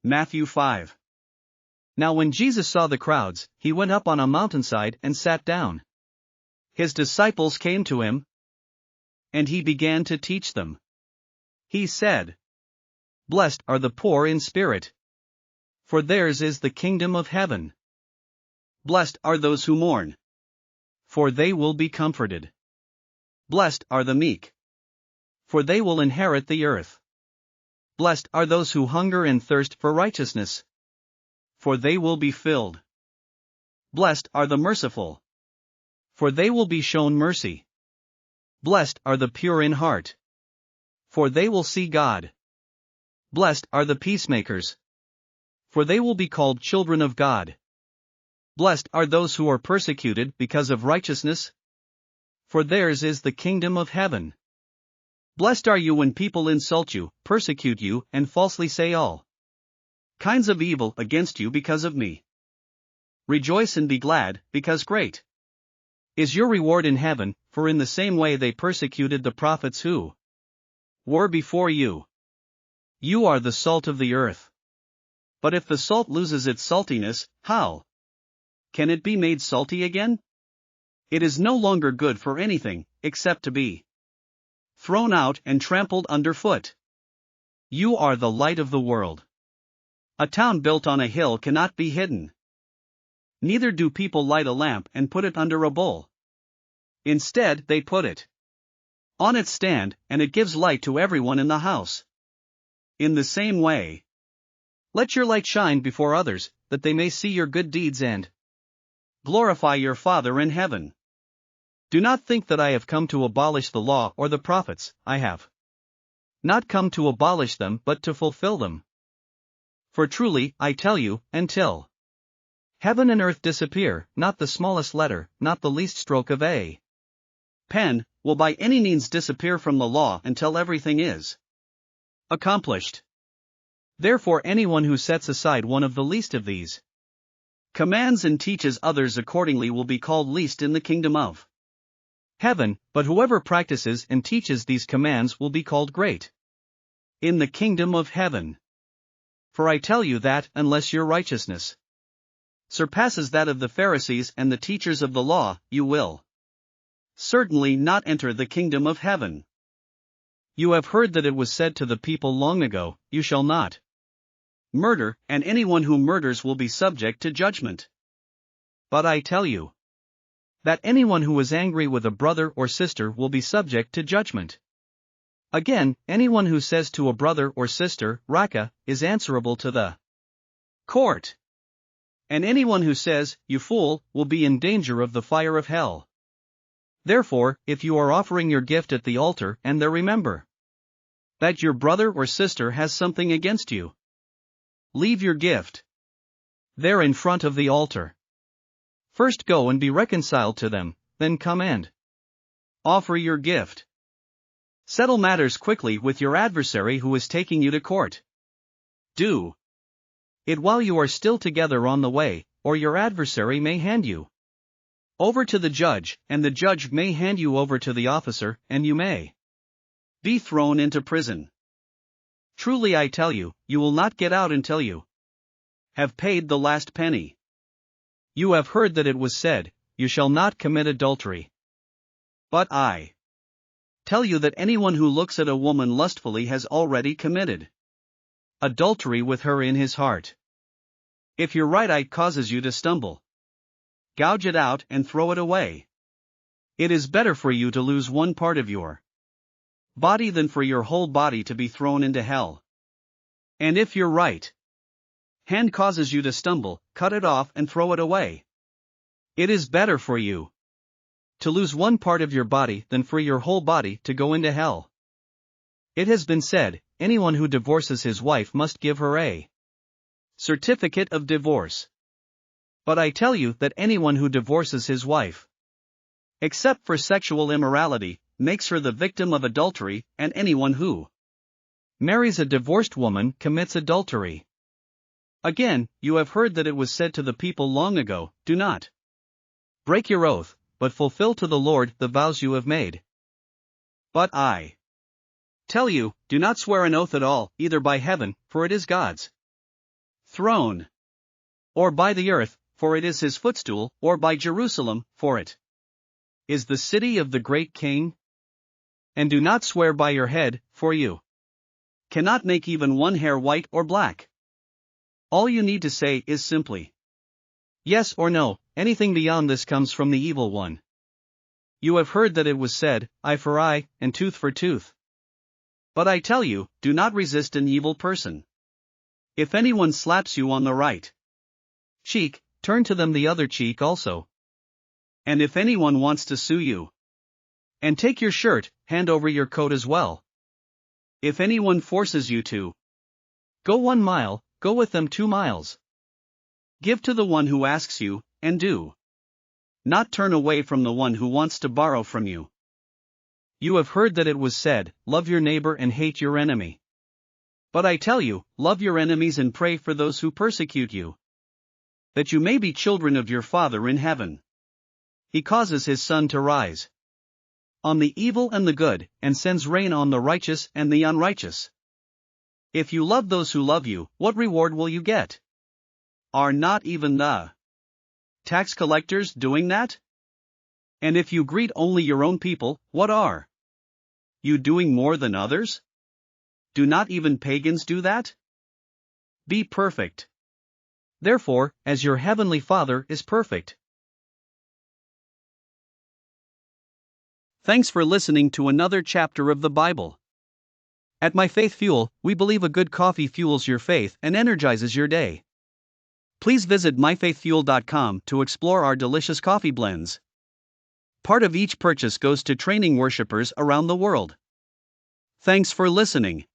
Matthew 5. Now when Jesus saw the crowds, he went up on a mountainside and sat down. His disciples came to him, and he began to teach them. He said, "Blessed are the poor in spirit, for theirs is the kingdom of heaven. Blessed are those who mourn, for they will be comforted. Blessed are the meek, for they will inherit the earth. Blessed are those who hunger and thirst for righteousness, for they will be filled. Blessed are the merciful, for they will be shown mercy. Blessed are the pure in heart, for they will see God. Blessed are the peacemakers, for they will be called children of God. Blessed are those who are persecuted because of righteousness, for theirs is the kingdom of heaven. Blessed are you when people insult you, persecute you, and falsely say all kinds of evil against you because of me. Rejoice and be glad, because great is your reward in heaven, for in the same way they persecuted the prophets who were before you. You are the salt of the earth. But if the salt loses its saltiness, how can it be made salty again? It is no longer good for anything, except to be thrown out and trampled underfoot. You are the light of the world. A town built on a hill cannot be hidden. Neither do people light a lamp and put it under a bowl. Instead, they put it on its stand, and it gives light to everyone in the house. In the same way, let your light shine before others, that they may see your good deeds and glorify your Father in heaven. Do not think that I have come to abolish the law or the prophets. I have not come to abolish them but to fulfill them. For truly, I tell you, until heaven and earth disappear, not the smallest letter, not the least stroke of a pen, will by any means disappear from the law until everything is accomplished. Therefore anyone who sets aside one of the least of these commands and teaches others accordingly will be called least in the kingdom of heaven, but whoever practices and teaches these commands will be called great in the kingdom of heaven. For I tell you that, unless your righteousness surpasses that of the Pharisees and the teachers of the law, you will certainly not enter the kingdom of heaven. You have heard that it was said to the people long ago, "You shall not murder, and anyone who murders will be subject to judgment." But I tell you that anyone who is angry with a brother or sister will be subject to judgment. Again, anyone who says to a brother or sister, "Raka," is answerable to the court. And anyone who says, "You fool," will be in danger of the fire of hell. Therefore, if you are offering your gift at the altar and there remember that your brother or sister has something against you, leave your gift there in front of the altar. First go and be reconciled to them, then come and offer your gift. Settle matters quickly with your adversary who is taking you to court. Do it while you are still together on the way, or your adversary may hand you over to the judge, and the judge may hand you over to the officer, and you may be thrown into prison. Truly I tell you, you will not get out until you have paid the last penny. You have heard that it was said, "You shall not commit adultery." But I tell you that anyone who looks at a woman lustfully has already committed adultery with her in his heart. If your right eye causes you to stumble, gouge it out and throw it away. It is better for you to lose one part of your body than for your whole body to be thrown into hell. And if your right hand causes you to stumble, cut it off and throw it away. It is better for you to lose one part of your body than for your whole body to go into hell. It has been said, anyone who divorces his wife must give her a certificate of divorce. But I tell you that anyone who divorces his wife, except for sexual immorality, makes her the victim of adultery, and anyone who marries a divorced woman commits adultery. Again, you have heard that it was said to the people long ago, "Do not break your oath, but fulfill to the Lord the vows you have made." But I tell you, do not swear an oath at all, either by heaven, for it is God's, throne, or by the earth, for it is his footstool, or by Jerusalem, for it is the city of the great king? And do not swear by your head, for you cannot make even one hair white or black. All you need to say is simply yes or no. Anything beyond this comes from the evil one. You have heard that it was said, eye for eye, and tooth for tooth. But I tell you, do not resist an evil person. If anyone slaps you on the right cheek, turn to them the other cheek also. And if anyone wants to sue you and take your shirt, hand over your coat as well. If anyone forces you to go 1 mile, go with them 2 miles. Give to the one who asks you, and do not turn away from the one who wants to borrow from you. You have heard that it was said, love your neighbor and hate your enemy. But I tell you, love your enemies and pray for those who persecute you, that you may be children of your Father in heaven. He causes his sun to rise on the evil and the good, and sends rain on the righteous and the unrighteous. If you love those who love you, what reward will you get? Are not even the tax collectors doing that? And if you greet only your own people, what are you doing more than others? Do not even pagans do that? Be perfect, therefore, as your heavenly Father is perfect. Thanks for listening to another chapter of the Bible. At My Faith Fuel, we believe a good coffee fuels your faith and energizes your day. Please visit myfaithfuel.com to explore our delicious coffee blends. Part of each purchase goes to training worshipers around the world. Thanks for listening.